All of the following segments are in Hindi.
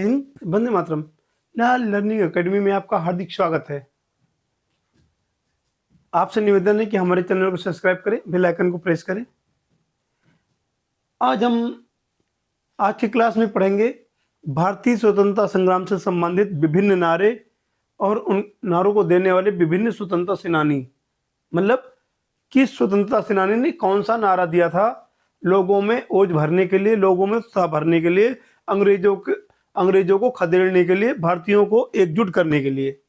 वंदे मातरम। लाल लर्निंग एकेडमी में आपका हार्दिक स्वागत है। आपसे निवेदन है कि हमारे चैनल को सब्सक्राइब करें, बेल आइकन को प्रेस करें। आज हम आज की क्लास में पढ़ेंगे भारतीय स्वतंत्रता संग्राम से संबंधित विभिन्न नारे और उन नारों को देने वाले विभिन्न स्वतंत्रता सेनानी। मतलब कि स्वतंत्रता सेनानी ने कौन सा नारा दिया था लोगों में ओज भरने के लिए, लोगों में उत्साह भरने के लिए, अंग्रेजों को खदेड़ने के लिए, भारतीयों को एकजुट करने के लिए।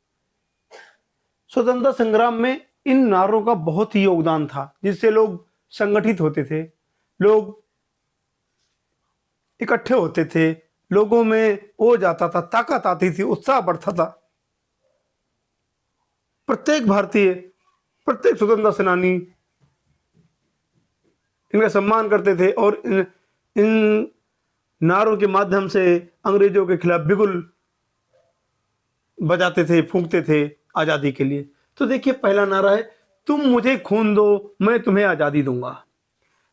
स्वतंत्रता संग्राम में इन नारों का बहुत ही योगदान था, जिससे लोग संगठित होते थे, लोग इकट्ठे होते थे, लोगों में ओज आता था, ताकत आती थी, उत्साह बढ़ता था। प्रत्येक भारतीय, प्रत्येक स्वतंत्रता सेनानी इनका सम्मान करते थे और इन नारों के माध्यम से अंग्रेजों के खिलाफ बिगुल बजाते थे, फूंकते थे आज़ादी के लिए। तो देखिए, पहला नारा है, तुम मुझे खून दो, मैं तुम्हें आज़ादी दूंगा।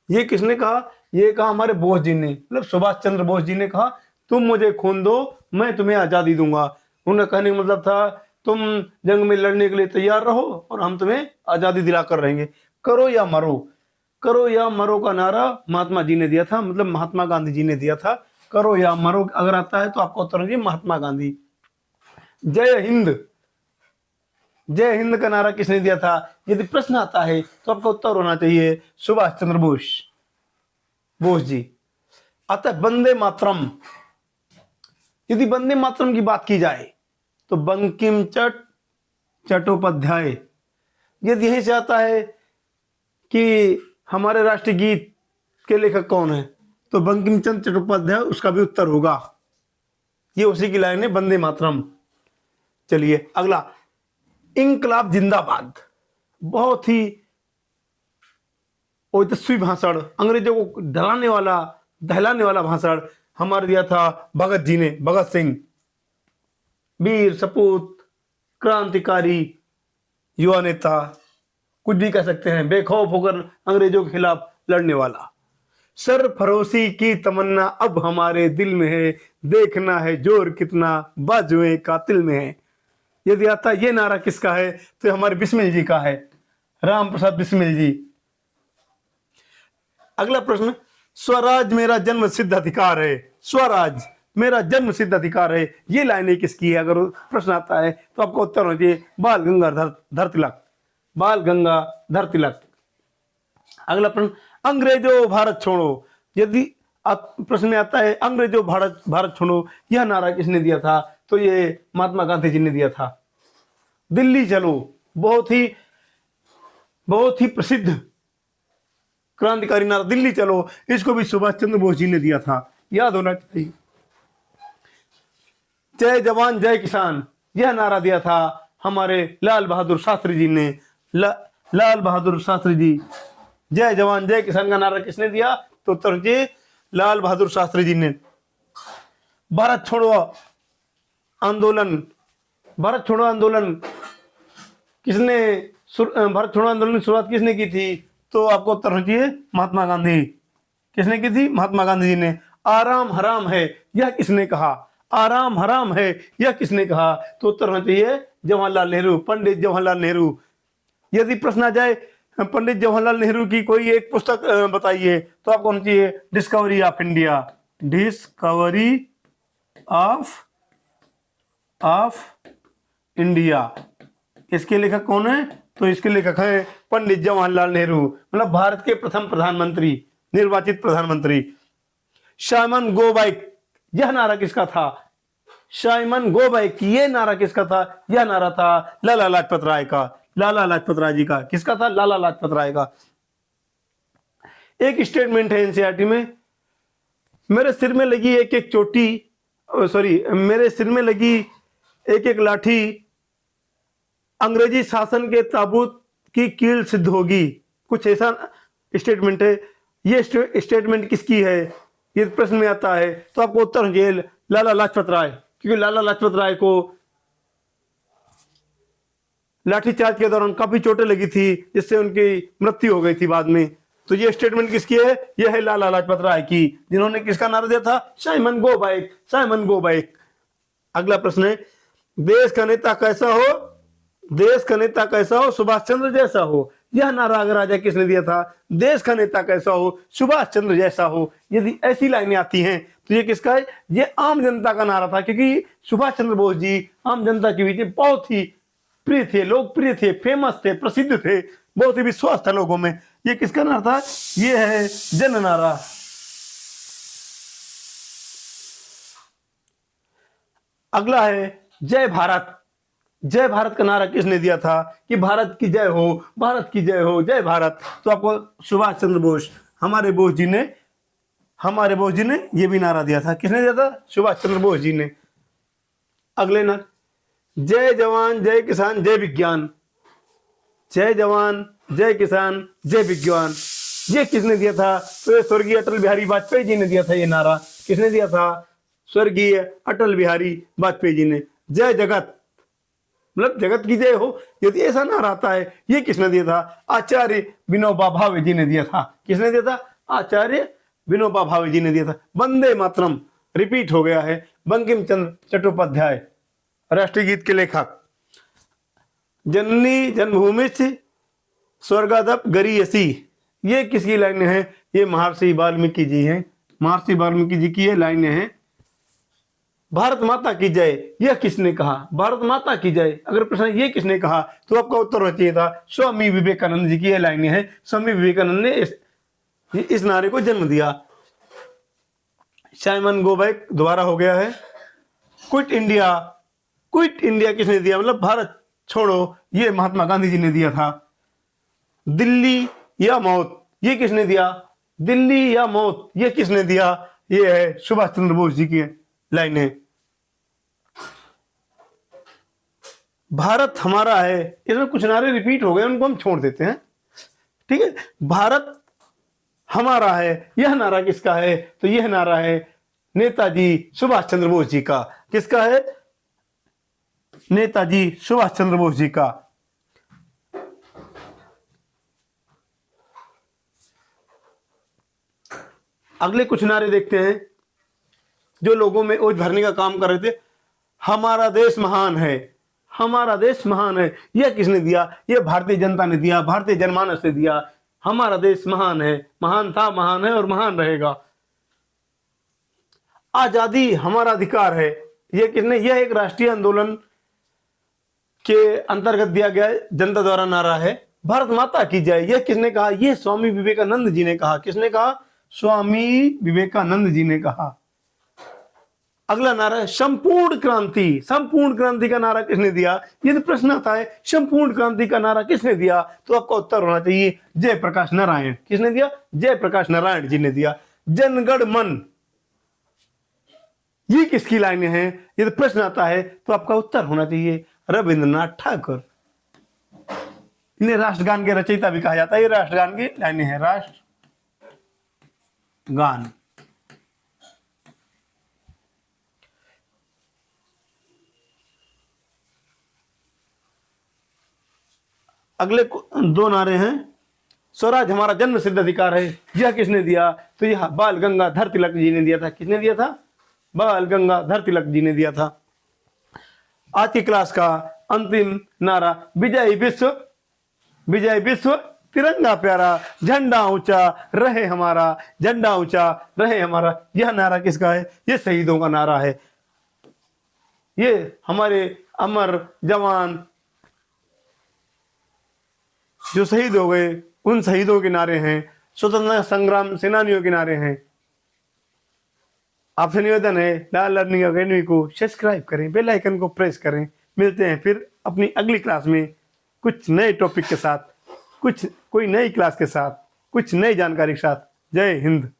ये किसने कहा? ये कहा हमारे बोस जी ने, मतलब सुभाष चंद्र बोस जी ने कहा, तुम मुझे खून दो, मैं तुम्हें आज़ादी दूंगा। उन्हें कहने का मतलब था, तुम जंग में लड़ने के लिए तैयार रहो और हम तुम्हें आज़ादी दिलाकर रहेंगे। करो या मरो, करो या मरो का नारा महात्मा जी ने दिया था, मतलब महात्मा गांधी जी ने दिया था। करो या मरो अगर आता है तो आपका उत्तर होगा महात्मा गांधी। जय हिंद, जय हिंद का नारा किसने दिया था? यदि प्रश्न आता है तो आपका उत्तर होना चाहिए सुभाष चंद्र बोस जी। अतः वंदे मातरम, यदि वंदे मातरम की बात की जाए तो बंकिम चट्टोपाध्याय। यदि यहीं से आता है कि हमारे राष्ट्रीय गीत के लेखक कौन है, तो बंकिम चंद्र चट्टोपाध्याय उसका भी उत्तर होगा। ये उसी की लाइन है, वंदे मातरम। चलिए अगला, इंकलाब जिंदाबाद। बहुत ही ओजस्वी भाषण, अंग्रेजों को दहलाने वाला भाषण हमारे दिया था भगत जी ने। भगत सिंह, वीर सपूत, क्रांतिकारी युवा नेता, कुछ भी कह सकते हैं, बेखौफ होकर अंग्रेजों के खिलाफ लड़ने वाला। सरफरोशी की तमन्ना अब हमारे दिल में है, देखना है जोर कितना बाजुए कातिल में है। यदि आता ये नारा किसका है तो हमारे बिस्मिल जी का है, राम प्रसाद बिस्मिल जी। अगला प्रश्न, स्वराज मेरा जन्म सिद्ध अधिकार है। स्वराज मेरा जन्म सिद्ध अधिकार है, ये लाइनें किसकी है? अगर प्रश्न आता है तो आपको उत्तर होना चाहिए बाल गंगाधर तिलक, बाल गंगाधर तिलक। अगला प्रश्न, अंग्रेजों भारत छोड़ो। यदि प्रश्न में आता है अंग्रेजों भारत छोड़ो, यह नारा किसने दिया था? तो ये महात्मा गांधी जी ने दिया था। दिल्ली चलो, बहुत ही प्रसिद्ध क्रांतिकारी नारा, दिल्ली चलो, इसको भी सुभाष चंद्र बोस जी ने दिया था, याद होना चाहिए। जय जवान जय किसान, यह नारा दिया था हमारे लाल बहादुर शास्त्री जी ने। लाल बहादुर शास्त्री जी। जय जवान जय किसान का नारा किसने दिया? तो उत्तर जी लाल बहादुर शास्त्री जी ने। भारत छोड़ो आंदोलन, भारत छोड़ो आंदोलन किसने, भारत छोड़ो आंदोलन की शुरुआत किसने की थी? तो आपको उत्तर होना चाहिए महात्मा गांधी। किसने की थी? महात्मा गांधी जी ने। आराम हराम है, यह किसने कहा? आराम हराम है, यह किसने कहा? तो उत्तर होना चाहिए जवाहरलाल नेहरू, पंडित जवाहरलाल नेहरू। यदि प्रश्न आ जाए पंडित जवाहरलाल नेहरू की कोई एक पुस्तक बताइए, तो आपको होना चाहिए discovery of India, discovery of India. इसके लेखक कौन है? तो इसके लेखक है पंडित जवाहरलाल नेहरू, मतलब भारत के प्रथम प्रधानमंत्री, निर्वाचित प्रधानमंत्री। साइमन गो बैक, यह नारा किसका था? साइमन गो बैक, ये नारा किसका था? यह नारा था लाला लाजपत राय का, लाला लाजपत राय जी का। किसका था? लाला लाजपत राय का। एक स्टेटमेंट है एनसीईआरटी में, मेरे सिर में लगी एक एक चोटी, सॉरी, मेरे सिर में लगी एक एक लाठी, अंग्रेजी शासन के ताबूत की कील सिद्ध होगी। कुछ ऐसा स्टेटमेंट है। ये स्टेटमेंट किसकी है? ये प्रश्न में आता है तो आपको उत्तर होना चाहिए लाला लाजपत राय, क्योंकि लाला लाजपत राय को लाठीचार्ज के दौरान काफी चोटें लगी थी, जिससे उनकी मृत्यु हो गई थी बाद में। तो ये स्टेटमेंट किसकी है? यह है लाला लाजपत राय की, जिन्होंने किसका नारा दिया था? Simon go back, Simon go back. अगला प्रश्न है, देश का नेता कैसा हो, देश का नेता कैसा हो, सुभाष चंद्र जैसा हो। यह नारा अगर राजा किसने दिया था, देश का नेता कैसा हो, सुभाष चंद्र जैसा हो। यदि ऐसी लाइनें आती हैं तो ये किसका है, ये आम जनता का नारा था, क्योंकि सुभाष चंद्र बोस जी आम जनता के बीच में बहुत ही प्रिय थे, लोकप्रिय थे, फेमस थे, प्रसिद्ध थे, बहुत ही विश्वास था लोगों में। ये किसका नारा था, ये है जन नारा। अगला है जय भारत। जय भारत का नारा किसने दिया था, कि भारत की जय हो, भारत की जय हो, जय भारत। तो आपको सुभाष चंद्र बोस, हमारे बोस जी ने ये भी नारा दिया था। किसने दिया था, सुभाष चंद्र बोस जी ने। अगले नारा, जय जवान जय किसान जय विज्ञान। जय जवान जय किसान जय विज्ञान, ये किसने दिया था, तो ये स्वर्गीय अटल बिहारी वाजपेयी जी ने दिया था। ये नारा किसने दिया था, स्वर्गीय अटल बिहारी वाजपेयी जी ने। जय जगत, मतलब जगत की जय हो, यदि ऐसा नारा आता है, ये किसने दिया था, आचार्य विनोबा भावे जी ने दिया था। किसने दिया था, आचार्य विनोबा भावे जी ने दिया था। वंदे मातरम रिपीट हो गया है, बंकिम चंद्र चट्टोपाध्याय राष्ट्रीय गीत के लेखक। जननी जन्मभूमिश्च स्वर्गादप गरीयसी, ये किसकी लाइनें हैं, ये महर्षि वाल्मीकि जी हैं। महर्षि वाल्मीकि जी की ये लाइनें हैं। भारत माता की जय, यह किसने कहा, भारत माता की जय। अगर प्रश्न ये किसने कहा तो आपका उत्तर होना चाहिए था स्वामी विवेकानंद जी की ये लाइनें हैं। स्वामी विवेकानंद ने इस नारे को जन्म दिया। साइमन गो बैक दोबारा हो गया है। क्विट इंडिया, क्विट इंडिया किसने दिया, मतलब भारत छोड़ो, ये महात्मा गांधी जी ने दिया था। दिल्ली या मौत, ये किसने दिया, दिल्ली या मौत, ये किसने दिया, ये है सुभाष चंद्र बोस जी की लाइनें। भारत हमारा है, इसमें कुछ नारे रिपीट हो गए, उनको हम छोड़ देते हैं, ठीक है। भारत हमारा है, यह नारा किसका है, तो यह नारा है नेताजी सुभाष चंद्र बोस जी का। किसका है, नेताजी सुभाष चंद्र बोस जी का। अगले कुछ नारे देखते हैं जो लोगों में ओज भरने का काम कर रहे थे। हमारा देश महान है, हमारा देश महान है, यह किसने दिया, यह भारतीय जनता ने दिया, भारतीय जनमानस ने दिया। हमारा देश महान है, महान था, महान है और महान रहेगा। आजादी हमारा अधिकार है, यह किसने, यह एक राष्ट्रीय आंदोलन के अंतर्गत दिया गया जनता द्वारा नारा है। भारत माता की जय, यह किसने कहा, यह स्वामी विवेकानंद जी ने कहा। किसने कहा, स्वामी विवेकानंद जी ने कहा। अगला नारा है संपूर्ण क्रांति। संपूर्ण क्रांति का नारा किसने दिया, यदि प्रश्न आता है संपूर्ण क्रांति का नारा किसने दिया, तो आपका उत्तर होना चाहिए जयप्रकाश नारायण। किसने दिया, जयप्रकाश नारायण जी ने दिया। जनगण मन, ये किसकी लाइनें हैं, यदि प्रश्न आता है तो आपका उत्तर होना चाहिए रविंद्रनाथ ठाकुर। इन्हें राष्ट्रगान के रचयिता भी कहा जाता है। ये राष्ट्रगान की लाइनें हैं, राष्ट्रगान। अगले दो नारे हैं। स्वराज हमारा जन्म सिद्ध अधिकार है, यह किसने दिया, तो यह बाल गंगाधर तिलक जी ने दिया था। किसने दिया था, बाल गंगाधर तिलक जी ने दिया था। आज की क्लास का अंतिम नारा, विजय विश्व, विजय विश्व तिरंगा प्यारा, झंडा ऊंचा रहे हमारा, झंडा ऊंचा रहे हमारा। यह नारा किसका है, ये शहीदों का नारा है। ये हमारे अमर जवान जो शहीद हो गए, उन शहीदों के नारे हैं, स्वतंत्रता संग्राम सेनानियों के नारे हैं। आपसे निवेदन है लाल लर्निंग अकेडमी को सब्सक्राइब करें, बेल आइकन को प्रेस करें। मिलते हैं फिर अपनी अगली क्लास में कुछ नए टॉपिक के साथ, कोई नई क्लास के साथ, कुछ नई जानकारी के साथ। जय हिंद।